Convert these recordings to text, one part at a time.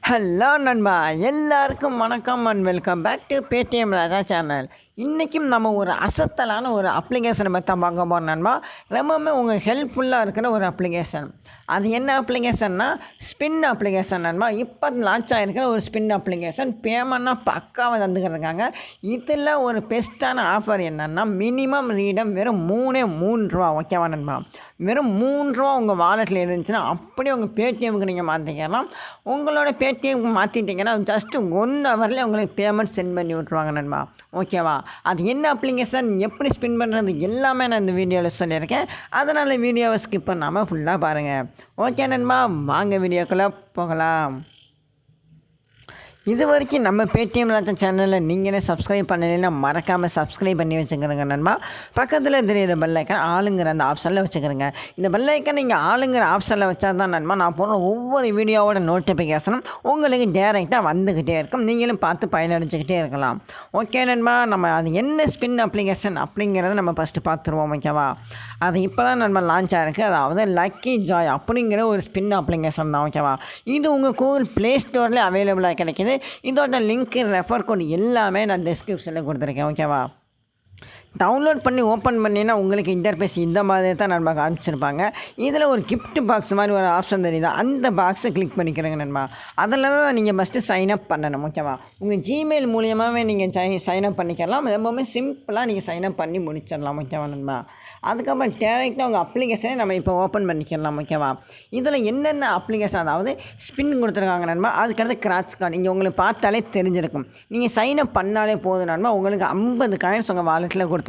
Hello நண்பா, எல்லாருக்கும் வணக்கம் and welcome back to Paytm Raja channel. இன்றைக்கும் நம்ம ஒரு அசத்தலான ஒரு அப்ளிகேஷனை பற்றி தான் பார்க்க போகிறோம் நண்பா. ரொம்பவுமே உங்கள் ஹெல்ப்ஃபுல்லாக இருக்கிற ஒரு அப்ளிகேஷன். அது என்ன அப்ளிகேஷன்னா ஸ்பின் அப்ளிகேஷன் நண்பா. இப்போ லான்ச் ஆகிருக்கிற ஒரு ஸ்பின் அப்ளிகேஷன். பேமெண்ட்னா பக்காவாக தந்துக்கிறதுக்காங்க. இதில் ஒரு பெஸ்ட்டான ஆஃபர் என்னென்னா மினிமம் ரீடம் வெறும் 3 ரூபா. ஓகேவா நண்பா? வெறும் 3 ரூபா உங்கள் வாலெட்டில் இருந்துச்சுன்னா அப்படியே உங்கள் பேடிஎம்க்கு நீங்கள் மாற்றிக்கலாம். உங்களோட பேடிஎம்க்கு மாற்றிட்டிங்கன்னா ஜஸ்ட்டு 1 ஹவர்லேயே உங்களுக்கு பேமெண்ட் சென்ட் பண்ணி விட்ருவாங்க நண்பா. ஓகேவா? அது என்ன அப்ளிகேஷன், எப்படி ஸ்பின் பண்ணுறது எல்லாமே நான் இந்த வீடியோவில் சொல்லியிருக்கேன். அதனால் வீடியோவை ஸ்கிப் பண்ணாமல் ஃபுல்லாக பாருங்கள். ஓகே நண்பா, வாங்க வீடியோக்குள்ளே போகலாம். இது வரைக்கும் நம்ம பேடிஎம் ராஜா சேனலில் நீங்களே சப்ஸ்கிரைப் பண்ணலைன்னா மறக்காமல் சப்ஸ்கிரைப் பண்ணி வச்சுக்கிறங்க நண்பா. பக்கத்தில் தெரியிற பெல் ஐக்கன் ஆளுங்கிற அந்த ஆப்ஷனில் வச்சுக்கிறேங்க. இந்த பெல் ஐக்கன் நீங்கள் ஆளுங்கிற ஆப்ஷனில் வச்சா தான் நண்பா நான் போடுற ஒவ்வொரு வீடியோவோட நோட்டிஃபிகேஷனும் உங்களுக்கு டேரெக்டாக வந்துக்கிட்டே இருக்கும். நீங்களும் பார்த்து பயனடைஞ்சிக்கிட்டே இருக்கலாம். ஓகே நண்பா, நம்ம அது என்ன ஸ்பின் அப்ளிகேஷன் அப்படிங்கிறத நம்ம ஃபஸ்ட்டு பார்த்துருவோம். ஓகேவா? அது இப்போ தான் நம்ம லான்ச் ஆகிருக்கு. அதாவது லக்கி ஜாய் அப்படிங்கிற ஒரு ஸ்பின் அப்ளிகேஷன் தான். ஓகேவா? இது உங்கள் கூகுள் ப்ளே ஸ்டோர்லேயே அவைலபிளாக கிடைக்கிது. இதோட லிங்க்கு, ரெஃபர் கோட் எல்லாமே நான் டிஸ்கிரிப்ஷனில் கொடுத்துருக்கேன். ஓகேவா? டவுன்லோட் பண்ணி ஓப்பன் பண்ணினா உங்களுக்கு இன்டர்ஃபேஸ் இந்த மாதிரி தான் நண்பா காமிச்சிருப்பாங்க. இதில் ஒரு கிஃப்ட் பாக்ஸ் மாதிரி ஒரு ஆப்ஷன் தெரியுது. அந்த பாக்ஸை கிளிக் பண்ணிக்கிறேங்க நண்பா. அதில் தான் நீங்கள் ஃபஸ்ட்டு சைன்அப் பண்ணணும். ஓகேவா? உங்கள் ஜிமெயில் மூலியமாகவே நீங்கள் சைன்அப் பண்ணிக்கலாம். ரொம்பவுமே சிம்பிளாக நீங்கள் சைன்அப் பண்ணி முடிச்சிடலாம். ஓகேவா நண்பா? அதுக்கப்புறம் டேரெக்டாக உங்கள் அப்ளிகேஷனை நம்ம இப்போ ஓப்பன் பண்ணிக்கலாம். ஓகேவா? இதில் என்னென்ன அப்ளிகேஷன், அதாவது ஸ்பின் கொடுத்துருக்காங்க நண்பா. அதுக்கடுத்து கிராச் கார்டு இங்கே உங்களுக்கு பார்த்தாலே தெரிஞ்சிருக்கும். நீங்கள் சைன்அப் பண்ணாலே போதும் நண்பா, உங்களுக்கு 50 காயின்ஸ் உங்கள் வாலெட்டில் கொடுத்துருவாங்க.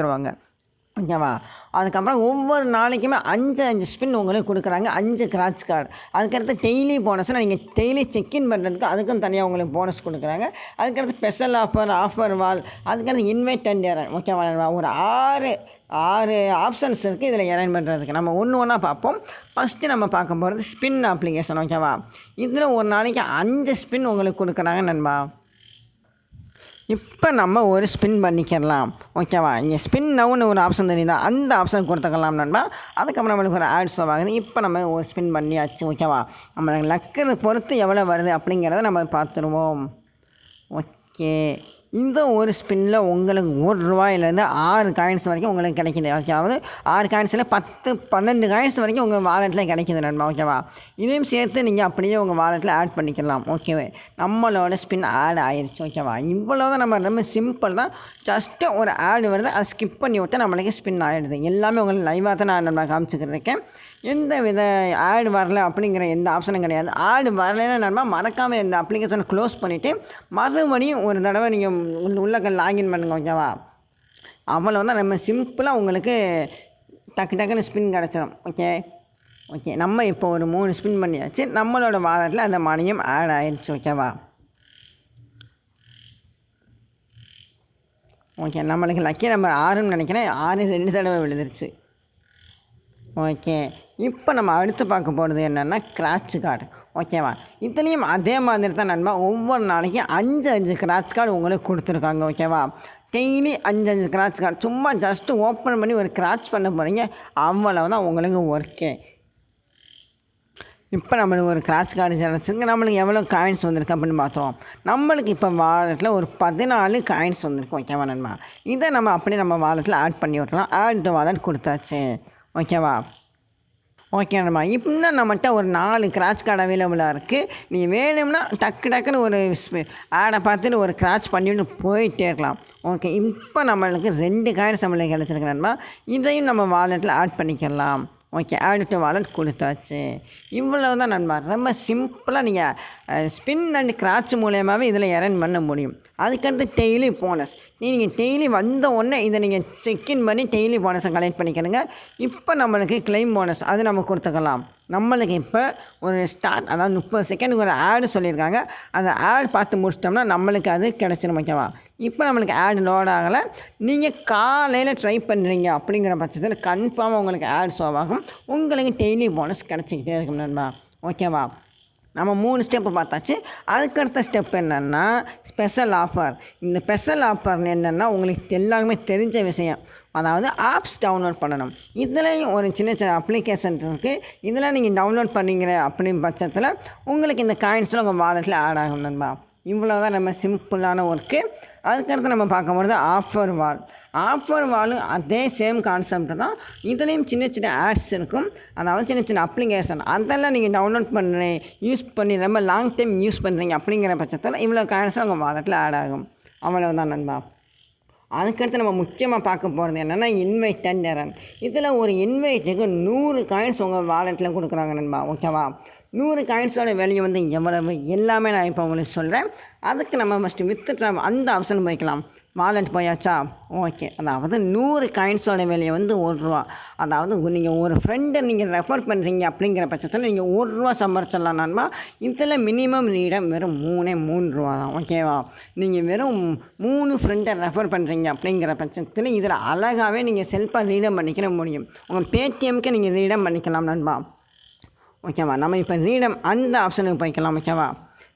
ஓகேவா? அதுக்கப்புறம் ஒவ்வொரு நாளைக்குமே 5 ஸ்பின் உங்களுக்கு கொடுக்குறாங்க, 5 கிராச் கார்டு. அதுக்கடுத்து டெய்லி போனஸ்னால் நீங்கள் டெய்லி செக்இன் பண்ணுறதுக்கு அதுக்கும் தனியாக உங்களுக்கு போனஸ் கொடுக்குறாங்க. அதுக்கடுத்து ஸ்பெஷல் ஆஃபர் வால், அதுக்கடுத்து இன்வைட் அண்ட் எரன். ஓகேவா? ஒரு 6 ஆப்ஷன்ஸ் இருக்குது இதில் எரன் பண்ணுறதுக்கு. நம்ம ஒன்று பார்ப்போம். ஃபஸ்ட்டு நம்ம பார்க்க போகிறது ஸ்பின் அப்ளிகேஷன். ஓகேவா? இதில் ஒரு நாளைக்கு 5 ஸ்பின் உங்களுக்கு கொடுக்குறாங்க நண்பா. இப்போ நம்ம ஒரு ஸ்பின் பண்ணிக்கலாம். ஓகேவா? இங்கே ஸ்பின் நவுன்னு ஒரு ஆப்ஷன் தெரியுதா, அந்த ஆப்ஷன் கொடுத்துக்கலாம் நண்பா. அதுக்கப்புறம் நம்மளுக்கு ஒரு ஆட்ஸ் ஆகுது. இப்போ நம்ம ஒரு ஸ்பின் பண்ணியாச்சு. ஓகேவா? நம்மளுக்கு லக்கு பொறுத்து எவ்வளோ வருது அப்படிங்கிறத நம்ம பார்த்துருவோம். ஓகே, இந்த ஒரு ஸ்பின்னில் உங்களுக்கு 1 ரூபாயிலேருந்து 6 காயின்ஸ் வரைக்கும் உங்களுக்கு கிடைக்கிது. அதாவது 6 காயின்ஸில் 10-12 காயின்ஸ் வரைக்கும் உங்கள் வாலெட்டில் கிடைக்கிது நண்பா. ஓகேவா? இதையும் சேர்த்து நீங்கள் அப்படியே உங்கள் வாலெட்டில் ஆட் பண்ணிக்கலாம். ஓகேவே, நம்மளோட ஸ்பின் ஆட் ஆயிடுச்சு. ஓகேவா? இவ்வளோ தான். நம்ம ரொம்ப சிம்பிள் தான். ஜஸ்ட்டு ஒரு ஆடு வருது, அதை ஸ்கிப் பண்ணி விட்டு நம்மளுக்கு ஸ்பின் ஆகிடுது. எல்லாமே உங்களுக்கு லைவாக தான் நான் காமிச்சிக்கிருக்கேன். எந்த வித ஆடு வரல அப்படிங்கிற எந்த ஆப்ஷனும் கிடையாது. ஆடு வரலைன்னா நண்பா மறக்காமல் இந்த அப்ளிகேஷனை க்ளோஸ் பண்ணிவிட்டு மறுபடியும் ஒரு தடவை நீங்கள் உள்ளே லாகின் பண்ணுங்க. ஓகேவா? அவ்வளோ தான். நம்ம சிம்பிளாக உங்களுக்கு டக்குன்னு ஸ்பின் கிடச்சிடும். ஓகே, நம்ம இப்போ ஒரு 3 ஸ்பின் பண்ணியாச்சு. நம்மளோட வாலெட்டில் அந்த மணியும் ஆட் ஆயிடுச்சு. ஓகேவா? ஓகே, நம்மளுக்கு லக்கி நம்பர் 6ன்னு நினைக்கிறேன். 6 2 தடவை விழுந்துருச்சு. ஓகே, இப்போ நம்ம அடுத்து பார்க்க போகிறது என்னென்னா கிராச் கார்டு. ஓகேவா? இதுலேயும் அதே மாதிரி தான் நண்பா. ஒவ்வொரு நாளைக்கும் 5 கிராச் கார்டு உங்களுக்கு கொடுத்துருக்காங்க. ஓகேவா? Daily 5 scratch card. சும்மா ஜஸ்ட்டு ஓப்பன் பண்ணி ஒரு கிராச் பண்ண போகிறீங்க, அவ்வளோ தான் உங்களுக்கு ஒர்க்கே. இப்போ நம்மளுக்கு ஒரு கிராச் கார்டு கிடச்சிருக்கு. நம்மளுக்கு எவ்வளோ காயின்ஸ் வந்திருக்கு அப்படின்னு பார்த்தோம். நம்மளுக்கு இப்போ வாலெட்டில் ஒரு 14 காயின்ஸ் வந்திருக்கு. ஓகேவா நண்பா? இதை நம்ம அப்படியே நம்ம வாலெட்டில் ஆட் பண்ணி விட்றலாம். ஆட் டு வாலெட் கொடுத்தாச்சு. ஓகேவா? ஓகே நண்பா, இன்னும் நம்மகிட்ட ஒரு 4 கிராச் கார்டு அவைலபிளாக இருக்குது. நீங்கள் வேணும்னா டக்குன்னு ஒரு ஆடை பார்த்துட்டு ஒரு கிராச் பண்ணிவிட்டு போயிட்டே இருக்கலாம். ஓகே, இப்போ நம்மளுக்கு 2 காயின்ஸ் நம்மளுக்கு கிடச்சிருக்கு நண்பா. இதையும் நம்ம வாலெட்டில் ஆட் பண்ணிக்கலாம். ஓகே, ஆட் டு வாலெட் கொடுத்தாச்சு. இவ்வளோ தான் நண்பா. ரொம்ப சிம்பிளாக நீங்கள் ஸ்பின் அண்ட் கிராச் மூலியமாகவே இதில் எரன் பண்ண முடியும். அதுக்கடுத்து டெய்லி போனஸ். நீங்கள் டெய்லி வந்த உடனே இதை நீங்கள் செக்இன் பண்ணி டெய்லி போனஸை கலெக்ட் பண்ணிக்கணுங்க. இப்போ நம்மளுக்கு கிளைம் போனஸ் அது நம்ம கொடுத்துக்கலாம். நம்மளுக்கு இப்போ ஒரு ஸ்டார்ட், அதாவது 30 செகண்டுக்கு ஒரு ஆடு சொல்லியிருக்காங்க. அந்த ஆட் பார்த்து முடிச்சிட்டோம்னா நம்மளுக்கு அது கிடச்சிடும். ஓகேவா? இப்போ நம்மளுக்கு ஆட் லோட் ஆகலை. நீங்கள் காலையில் ட்ரை பண்ணுறீங்க அப்படிங்கிற பட்சத்தில் கன்ஃபார்மாக உங்களுக்கு ஆட் ஷோ ஆகும். உங்களுக்கு டெய்லி போனஸ் கிடச்சிக்கிட்டே இருக்கும் நண்பா. ஓகேவா? நம்ம 3 ஸ்டெப்பு பார்த்தாச்சு. அதுக்கடுத்த ஸ்டெப் என்னென்னா ஸ்பெஷல் ஆஃபர். இந்த ஸ்பெஷல் ஆஃபர் என்னென்னா உங்களுக்கு எல்லாருக்குமே தெரிஞ்ச விஷயம். அதாவது ஆப்ஸ் டவுன்லோட் பண்ணணும். இதுலேயும் ஒரு சின்ன சின்ன அப்ளிகேஷன்ஸ் இருக்குது. இதெல்லாம் நீங்கள் டவுன்லோட் பண்ணிங்கிற அப்படின்னு பட்சத்தில் உங்களுக்கு இந்த காயின்ஸ்லாம் உங்கள் வாலெட்டில் ஆட் ஆகும் நண்பா. இவ்வளோ தான் நம்ம சிம்பிளான ஒர்க்கு. அதுக்கடுத்து நம்ம பார்க்கும்போது ஆஃபர் வால். ஆஃபர் வாலும் அதே சேம் கான்செப்ட் தான். இதுலேயும் சின்ன சின்ன ஆட்ஸ் இருக்கும். அதாவது சின்ன சின்ன அப்ளிகேஷன் அதெல்லாம் நீங்கள் டவுன்லோட் பண்ணி யூஸ் பண்ணி ரொம்ப லாங் டைம் யூஸ் பண்ணுறீங்க அப்படிங்கிற பட்சத்தில் இவ்வளோ காயின்ஸும் உங்கள் வாலெட்டில் ஆட் ஆகும். அவ்வளோதான் நண்பா. அதுக்கடுத்து நம்ம முக்கியமாக பார்க்க போகிறது என்னென்னா இன்வைட் அண்ட் எரன். இதில் ஒரு இன்வைட்டுக்கு 100 காயின்ஸ் உங்கள் வாலெட்டில் கொடுக்குறாங்க நண்பா. ஓகேவா? 100 காயின்ஸோட வேல்யூ வந்து எவ்வளவு எல்லாமே நான் இப்போ உங்களுக்கு சொல்கிறேன். அதுக்கு நம்ம ஃபஸ்ட்டு வித்துட்ரா அந்த ஆப்ஷன் போய்க்கலாம். வாலெட் போயாச்சா? ஓகே. அதாவது 100 காயின்ஸோட வேல்யூ வந்து ₹1. அதாவது நீங்கள் ஒரு ஃப்ரெண்டை நீங்கள் ரெஃபர் பண்ணுறீங்க அப்படிங்கிற பட்சத்தில் நீங்கள் ₹1 சம்பாரிச்சிடலாம் நண்பா. இதில் மினிமம் ரீடம் வெறும் ₹3 தான். ஓகேவா? நீங்கள் வெறும் 3 ஃப்ரெண்டை ரெஃபர் பண்ணுறீங்க அப்படிங்கிற பட்சத்தில் இதில் அழகாகவே நீங்கள் செல்ஃபாக ரீடம் பண்ணிக்கிற முடியும். உங்கள் பேடிஎம்க்கு நீங்கள் ரீடம் பண்ணிக்கலாம் நண்பா. ஓகேவா? நம்ம இப்போ ரீடம் அந்த ஆப்ஷனுக்கு போய்க்கலாம். ஓகேவா?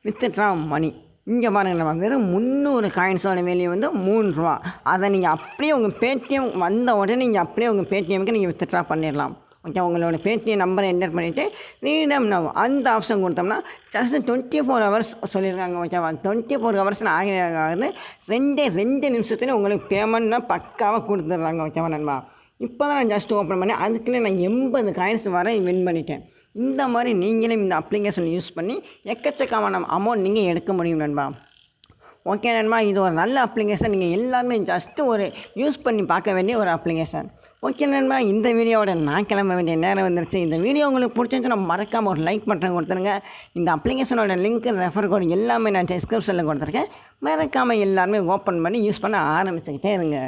வித்ட்ரா மணி. இங்கே பாருங்கள், நம்ம வெறும் 300 காயின்ஸோட வேல்யூ வந்து ₹3. அதை நீங்கள் அப்படியே உங்கள் பேடிஎம் வந்த உடனே நீங்கள் அப்படியே உங்கள் பேடிஎம்க்கு நீங்கள் வித்ட்ரா பண்ணிடலாம். ஓகே. உங்களோட பேடிஎம் நம்பரை என்டர் பண்ணிவிட்டு ரீடம் நவ் அந்த ஆப்ஷன் கொடுத்தோம்னா ஜஸ்ட் 24 ஹவர்ஸ் சொல்லியிருக்காங்க. ஓகேவா? 24 ஹவர்ஸ்னு ஆகுது. 2 நிமிஷத்துல உங்களுக்கு பேமெண்ட்னா பக்காவாக கொடுத்துட்றாங்க. ஓகேவா நண்பா? இப்போ தான் நான் ஜஸ்ட் ஓப்பன் பண்ணேன். அதுக்குள்ளே நான் 80 காயின்ஸ் வரை வின் பண்ணிட்டேன். இந்த மாதிரி நீங்களும் இந்த அப்ளிகேஷன் யூஸ் பண்ணி எக்கச்சக்கமான அமௌண்ட் நீங்கள் எடுக்க முடியும் நண்பா. ஓகே நண்பா, இது ஒரு நல்ல அப்ளிகேஷன். நீங்கள் எல்லாருமே ஜஸ்ட்டு ஒரு யூஸ் பண்ணி பார்க்க வேண்டிய ஒரு அப்ளிகேஷன். ஓகே நண்பா, இந்த வீடியோவோட நான் கிளம்ப வேண்டிய நேரம் வந்துருச்சு. இந்த வீடியோ உங்களுக்கு பிடிச்சிருந்துச்சுன்னா மறக்காமல் ஒரு லைக் பட்டன் கொடுத்துருங்க. இந்த அப்ளிகேஷனோட லிங்க் ரெஃபர் கோட் எல்லாமே நான் டிஸ்கிரிப்ஷனில் கொடுத்துருக்கேன். மறக்காமல் எல்லாருமே ஓப்பன் பண்ணி யூஸ் பண்ண ஆரம்பிச்சுக்கிட்டே இருங்க.